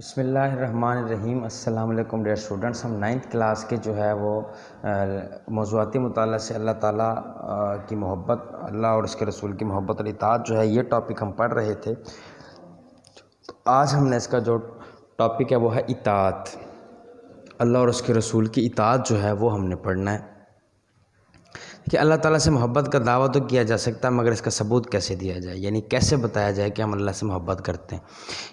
بسم اللہ الرحمن الرحیم۔ السلام علیکم ڈیئر اسٹوڈنٹس۔ ہم 9th کلاس کے جو ہے وہ موضوعاتی مطالعہ سے اللہ تعالیٰ کی محبت، اللہ اور اس کے رسول کی محبت اور اطاعت جو ہے یہ ٹاپک ہم پڑھ رہے تھے۔ تو آج ہم نے اس کا جو ٹاپک ہے وہ ہے اطاعت، اللہ اور اس کے رسول کی اطاعت جو ہے وہ ہم نے پڑھنا ہے کہ اللہ تعالیٰ سے محبت کا دعویٰ تو کیا جا سکتا ہے، مگر اس کا ثبوت کیسے دیا جائے، یعنی کیسے بتایا جائے کہ ہم اللہ سے محبت کرتے ہیں۔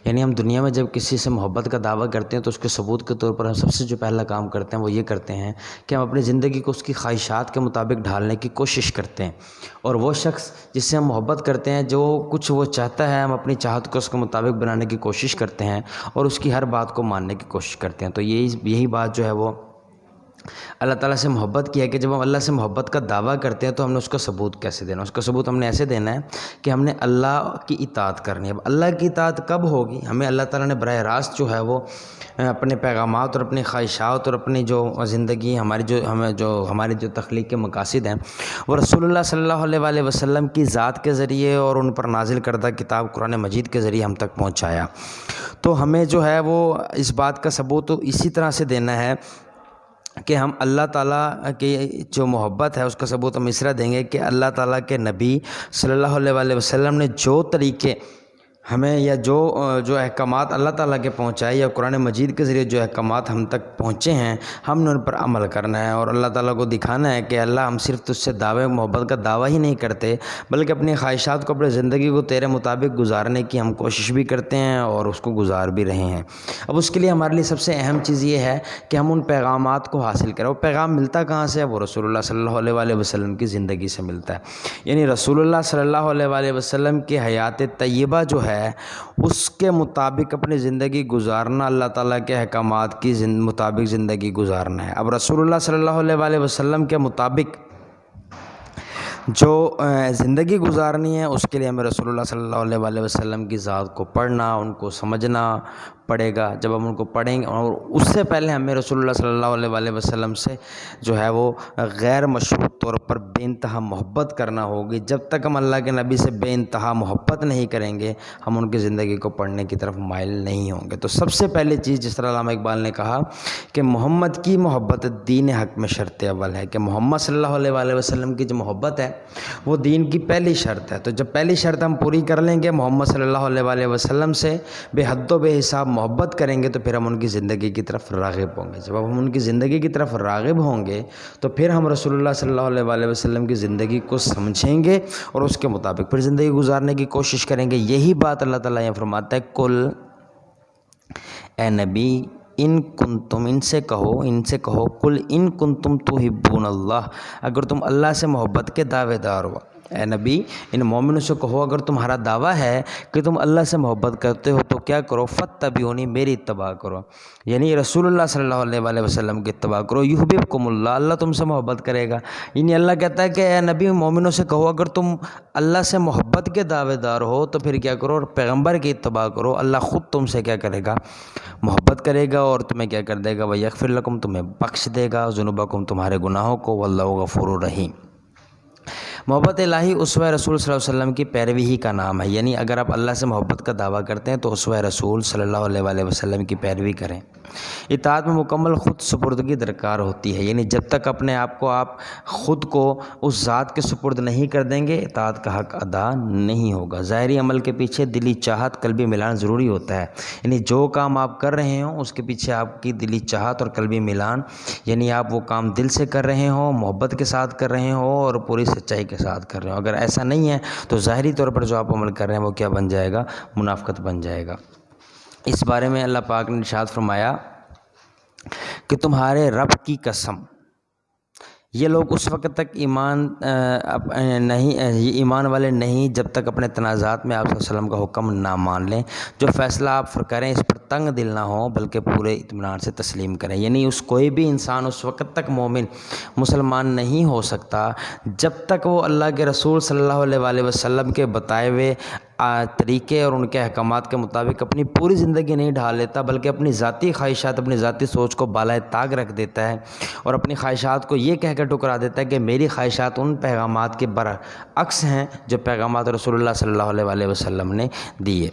یعنی ہم دنیا میں جب کسی سے محبت کا دعویٰ کرتے ہیں تو اس کے ثبوت کے طور پر ہم سب سے جو پہلا کام کرتے ہیں وہ یہ کرتے ہیں کہ ہم اپنی زندگی کو اس کی خواہشات کے مطابق ڈھالنے کی کوشش کرتے ہیں، اور وہ شخص جس سے ہم محبت کرتے ہیں جو کچھ وہ چاہتا ہے ہم اپنی چاہت کو اس کے مطابق بنانے کی کوشش کرتے ہیں اور اس کی ہر بات کو ماننے کی کوشش کرتے ہیں۔ تو یہی بات جو ہے وہ اللہ تعالیٰ سے محبت کی ہے کہ جب ہم اللہ سے محبت کا دعویٰ کرتے ہیں تو ہم نے اس کا ثبوت کیسے دینا، اس کا ثبوت ہم نے ایسے دینا ہے کہ ہم نے اللہ کی اطاعت کرنی ہے۔ اب اللہ کی اطاعت کب ہوگی؟ ہمیں اللہ تعالیٰ نے براہ راست جو ہے وہ اپنے پیغامات اور اپنی خواہشات اور اپنی جو زندگی ہماری جو تخلیق کے مقاصد ہیں وہ رسول اللہ صلی اللہ علیہ وآلہ وسلم کی ذات کے ذریعے اور ان پر نازل کردہ کتاب قرآن مجید کے ذریعے ہم تک پہنچایا۔ تو ہمیں جو ہے وہ اس بات کا ثبوت اسی طرح سے دینا ہے کہ ہم اللہ تعالیٰ کی جو محبت ہے اس کا ثبوت ہم اس طرح دیں گے کہ اللہ تعالیٰ کے نبی صلی اللہ علیہ وآلہ وسلم نے جو طریقے ہمیں یا جو احکامات اللہ تعالیٰ کے پہنچائے یا قرآن مجید کے ذریعے جو احکامات ہم تک پہنچے ہیں ہم نے ان پر عمل کرنا ہے، اور اللہ تعالیٰ کو دکھانا ہے کہ اللہ ہم صرف تجھ سے محبت کا دعویٰ ہی نہیں کرتے بلکہ اپنی خواہشات کو، اپنی زندگی کو تیرے مطابق گزارنے کی ہم کوشش بھی کرتے ہیں اور اس کو گزار بھی رہے ہیں۔ اب اس کے لیے ہمارے لیے سب سے اہم چیز یہ ہے کہ ہم ان پیغامات کو حاصل کریں۔ وہ پیغام ملتا کہاں سے ہے؟ وہ رسول اللہ صلی اللہ علیہ وآلہ وسلم کی زندگی سے ملتا ہے۔ یعنی رسول اللہ صلی اللہ علیہ وآلہ وسلم کی حیات طیبہ جو ہے اس کے مطابق اپنی زندگی گزارنا، اللہ تعالیٰ کے احکامات کی مطابق زندگی گزارنا ہے۔ اب رسول اللہ صلی اللہ علیہ وآلہ وسلم کے مطابق جو زندگی گزارنی ہے اس کے لیے ہمیں رسول اللہ صلی اللہ علیہ وآلہ وسلم کی ذات کو پڑھنا، ان کو سمجھنا پڑے گا۔ جب ہم ان کو پڑھیں گے، اور اس سے پہلے ہمیں رسول اللہ صلی اللہ علیہ وآلہ وسلم سے جو ہے وہ غیر مشروط طور پر بے انتہا محبت کرنا ہوگی۔ جب تک ہم اللہ کے نبی سے بے انتہا محبت نہیں کریں گے ہم ان کی زندگی کو پڑھنے کی طرف مائل نہیں ہوں گے۔ تو سب سے پہلی چیز، جس طرح علامہ اقبال نے کہا کہ محمد کی محبت دین حق میں شرط اول ہے، کہ محمد صلی اللہ علیہ وآلہ وسلم کی جو محبت ہے وہ دین کی پہلی شرط ہے۔ تو جب پہلی شرط ہم پوری کر لیں گے، محمد صلی اللہ علیہ وآلہ وسلم سے بے حد و بے حساب محبت کریں گے، تو پھر ہم ان کی زندگی کی طرف راغب ہوں گے۔ جب ہم ان کی زندگی کی طرف راغب ہوں گے تو پھر ہم رسول اللہ صلی اللہ علیہ وآلہ وسلم کی زندگی کو سمجھیں گے اور اس کے مطابق پھر زندگی گزارنے کی کوشش کریں گے۔ یہی بات اللہ تعالیٰ یہ فرماتا ہے، کل اے نبی ان کنتم، ان سے کہو کل ان کنتم تحبون اللہ، اگر تم اللہ سے محبت کے دعوے دار ہو، اے نبی ان مومنوں سے کہو اگر تمہارا دعویٰ ہے کہ تم اللہ سے محبت کرتے ہو تو کیا کرو، فاتبعونی، میری اتباع کرو، یعنی رسول اللہ صلی اللہ علیہ وآلہ وسلم کی اتباع کرو، یحببکم اللہ، اللہ تم سے محبت کرے گا۔ یعنی اللہ کہتا ہے کہ اے نبی مومنوں سے کہو اگر تم اللہ سے محبت کے دعوے دار ہو تو پھر کیا کرو، پیغمبر کی اتباع کرو، اللہ خود تم سے کیا کرے گا، محبت کرے گا اور تمہیں کیا کر دے گا، ویغفر لکم، تمہیں بخش دے گا، ذنوبکم، تمہارے گناہوں کو، واللہ غفور رحیم۔ محبت الہی اسوہ رسول صلی اللہ علیہ وسلم کی پیروی ہی کا نام ہے۔ یعنی اگر آپ اللہ سے محبت کا دعویٰ کرتے ہیں تو اسوہ رسول صلی اللہ علیہ وآلہ وسلم کی پیروی کریں۔ اطاعت میں مکمل خود سپردگی درکار ہوتی ہے، یعنی جب تک اپنے آپ کو آپ خود کو اس ذات کے سپرد نہیں کر دیں گے اطاعت کا حق ادا نہیں ہوگا۔ ظاہری عمل کے پیچھے دلی چاہت، قلبی ملان ضروری ہوتا ہے، یعنی جو کام آپ کر رہے ہوں اس کے پیچھے آپ کی دلی چاہت اور قلبی ملان، یعنی آپ وہ کام دل سے کر رہے ہوں، محبت کے ساتھ کر رہے ہوں اور پوری سچائی کے ساتھ کر رہے ہوں۔ اگر ایسا نہیں ہے تو ظاہری طور پر جو آپ عمل کر رہے ہیں وہ کیا بن جائے گا، منافقت بن جائے گا۔ اس بارے میں اللہ پاک نے ارشاد فرمایا کہ تمہارے رب کی قسم، یہ لوگ اس وقت تک ایمان والے نہیں جب تک اپنے تنازعات میں آپ صلی اللہ علیہ وسلم کا حکم نہ مان لیں، جو فیصلہ آپ کریں اس پر تنگ دل نہ ہوں بلکہ پورے اطمینان سے تسلیم کریں۔ یعنی کوئی بھی انسان اس وقت تک مومن مسلمان نہیں ہو سکتا جب تک وہ اللہ کے رسول صلی اللہ علیہ وآلہ وسلم کے بتائے ہوئے طریقے اور ان کے احکامات کے مطابق اپنی پوری زندگی نہیں ڈھال لیتا بلکہ اپنی ذاتی خواہشات، اپنی ذاتی سوچ کو بالائے طاق رکھ دیتا ہے اور اپنی خواہشات کو یہ کہہ کر ٹکرا دیتا ہے کہ میری خواہشات ان پیغامات کے برعکس ہیں جو پیغامات رسول اللہ صلی اللہ علیہ وآلہ وسلم نے دیے۔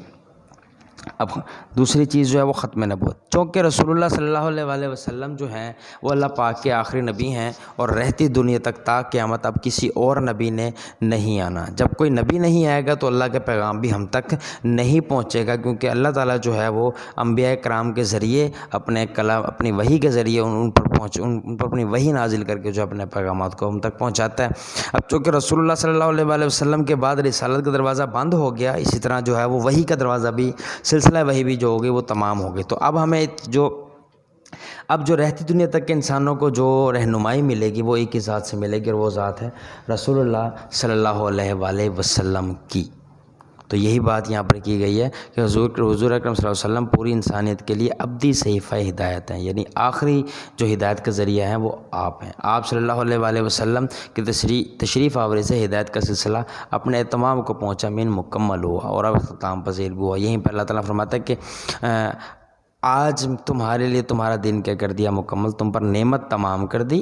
اب دوسری چیز جو ہے وہ ختم نبوت، چونکہ رسول اللہ صلی اللہ علیہ وسلم جو ہیں وہ اللہ پاک کے آخری نبی ہیں، اور رہتی دنیا تک تا قیامت اب کسی اور نبی نے نہیں آنا۔ جب کوئی نبی نہیں آئے گا تو اللہ کے پیغام بھی ہم تک نہیں پہنچے گا، کیونکہ اللہ تعالیٰ جو ہے وہ انبیاء کرام کے ذریعے اپنے کلام، اپنی وحی کے ذریعے ان پر اپنی وحی نازل کر کے جو اپنے پیغامات کو ہم تک پہنچاتا ہے۔ اب چونکہ رسول اللہ صلی اللہ علیہ وسلم کے بعد رسالت کا دروازہ بند ہو گیا، اسی طرح جو ہے وہ وحی کا دروازہ بھی، سلسلہ وحی بھی جو ہوگی وہ تمام ہوگی۔ تو اب ہمیں جو رہتی دنیا تک کے انسانوں کو جو رہنمائی ملے گی وہ ایک ہی ذات سے ملے گی، اور وہ ذات ہے رسول اللہ صلی اللہ علیہ وسلم کی۔ تو یہی بات یہاں پر کی گئی ہے کہ حضور اکرم صلی اللہ علیہ وسلم پوری انسانیت کے لیے ابدی صحیفہ ہدایت ہیں، یعنی آخری جو ہدایت کا ذریعہ ہیں وہ آپ ہیں۔ آپ صلی اللہ علیہ وسلم کی تشریف آوری سے ہدایت کا سلسلہ اپنے تمام کو پہنچا، مکمل ہوا اور اب اختتام پذیر بھی ہوا۔ یہیں پر اللہ تعالیٰ فرماتا ہے کہ آج تمہارے لیے تمہارا دین کیا کر دیا مکمل، تم پر نعمت تمام کر دی،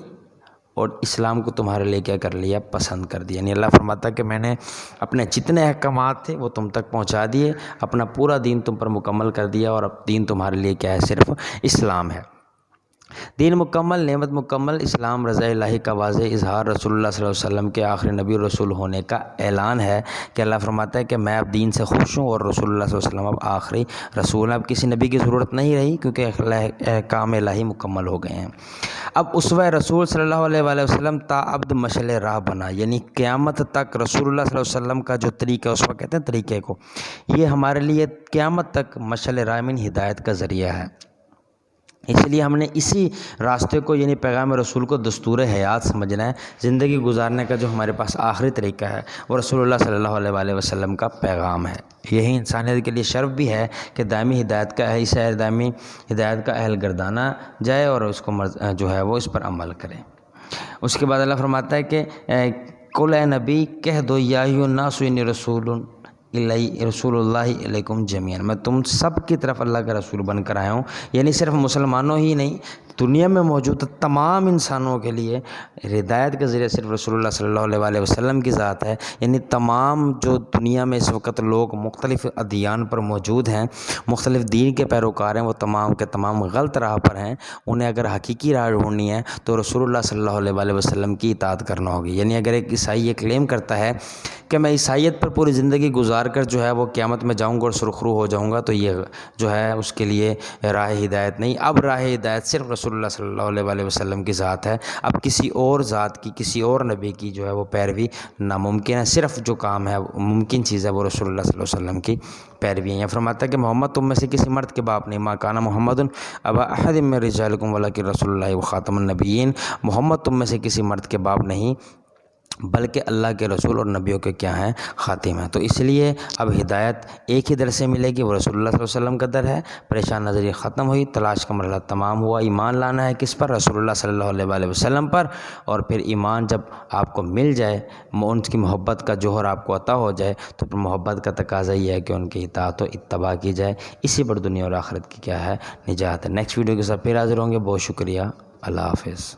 اور اسلام کو تمہارے لیے کیا کر لیا، پسند کر دیا۔ یعنی اللہ فرماتا ہے کہ میں نے اپنے جتنے احکامات تھے وہ تم تک پہنچا دیے، اپنا پورا دین تم پر مکمل کر دیا، اور اب دین تمہارے لیے کیا ہے، صرف اسلام ہے۔ دین مکمل، نعمت مکمل، اسلام رضا الہی کا واضح اظہار، رسول اللہ صلی اللہ علیہ وسلم کے آخری نبی اور رسول ہونے کا اعلان ہے کہ اللہ فرماتا ہے کہ میں اب دین سے خوش ہوں، اور رسول اللہ صلی اللہ علیہ وسلم اب آخری رسول، اب کسی نبی کی ضرورت نہیں رہی، کیونکہ احکام الہی مکمل ہو گئے ہیں۔ اب اسوہ رسول صلی اللہ علیہ وسلم تا ابد مشعل راہ بنا، یعنی قیامت تک رسول اللہ صلی اللہ علیہ وسلم کا جو طریقہ، اسوہ کہتے ہیں طریقے کو، یہ ہمارے لیے قیامت تک مشعل راہ من ہدایت کا ذریعہ ہے۔ اس لیے ہم نے اسی راستے کو، یعنی پیغام رسول کو دستور حیات سمجھنا ہے۔ زندگی گزارنے کا جو ہمارے پاس آخری طریقہ ہے وہ رسول اللہ صلی اللہ علیہ وسلم کا پیغام ہے۔ یہی انسانیت کے لیے شرف بھی ہے کہ دائمی ہدایت کا دائمی ہدایت کا اہل گردانا جائے، اور اس کو جو ہے وہ اس پر عمل کرے۔ اس کے بعد اللہ فرماتا ہے کہ قل اے نبی کہہ دو یا ایھا الناس انی رسول اللہ علیکم جمیعا، میں تم سب کی طرف اللہ کا رسول بن کر آیا ہوں، یعنی صرف مسلمانوں ہی نہیں، دنیا میں موجود تمام انسانوں کے لیے ہدایت کا ذریعہ صرف رسول اللہ صلی اللہ علیہ وسلم کی ذات ہے۔ یعنی تمام جو دنیا میں اس وقت لوگ مختلف ادیان پر موجود ہیں، مختلف دین کے پیروکار ہیں، وہ تمام کے تمام غلط راہ پر ہیں، انہیں اگر حقیقی راہ ڈھونڈنی ہے تو رسول اللہ صلی اللہ علیہ وسلم کی اطاعت کرنا ہوگی۔ یعنی اگر ایک عیسائی یہ کلیم کرتا ہے کہ میں عیسائیت پر پوری زندگی گزار کر جو ہے وہ قیامت میں جاؤں گا اور سرخرو ہو جاؤں گا، تو یہ جو ہے اس کے لیے راہ ہدایت نہیں۔ اب راہ ہدایت صرف رسول اللہ صلی اللہ علیہ وسلم کی ذات ہے، اب کسی اور ذات کی، کسی اور نبی کی جو ہے وہ پیروی ناممکن ہے۔ صرف جو کام ہے ممکن چیز ہے وہ رسول اللہ صلی اللہ علیہ وسلم کی پیروی ہے۔ یہ فرماتا ہے کہ محمد تم میں سے کسی مرد کے باپ نہیں، ما کان محمد ابا احد من رجالکم ولکن رسول اللہ وخاتم النبیین، محمد تم میں سے کسی مرد کے باپ نہیں بلکہ اللہ کے رسول اور نبیوں کے کیا ہیں، خاتم ہیں۔ تو اس لیے اب ہدایت ایک ہی در سے ملے گی، وہ رسول اللہ صلی اللہ علیہ وسلم کا در ہے۔ پریشان نظری ختم ہوئی، تلاش کا مرحلہ تمام ہوا، ایمان لانا ہے کس پر، رسول اللہ صلی اللہ علیہ وسلم پر، اور پھر ایمان جب آپ کو مل جائے، ان کی محبت کا جوہر آپ کو عطا ہو جائے، تو پھر محبت کا تقاضا یہ ہے کہ ان کی اطاعت و اتباع کی جائے۔ اسی پر دنیا اور آخرت کی کیا ہے، نجات ہے۔ نیکسٹ ویڈیو کے ساتھ پھر حاضر ہوں گے۔ بہت شکریہ، اللہ حافظ۔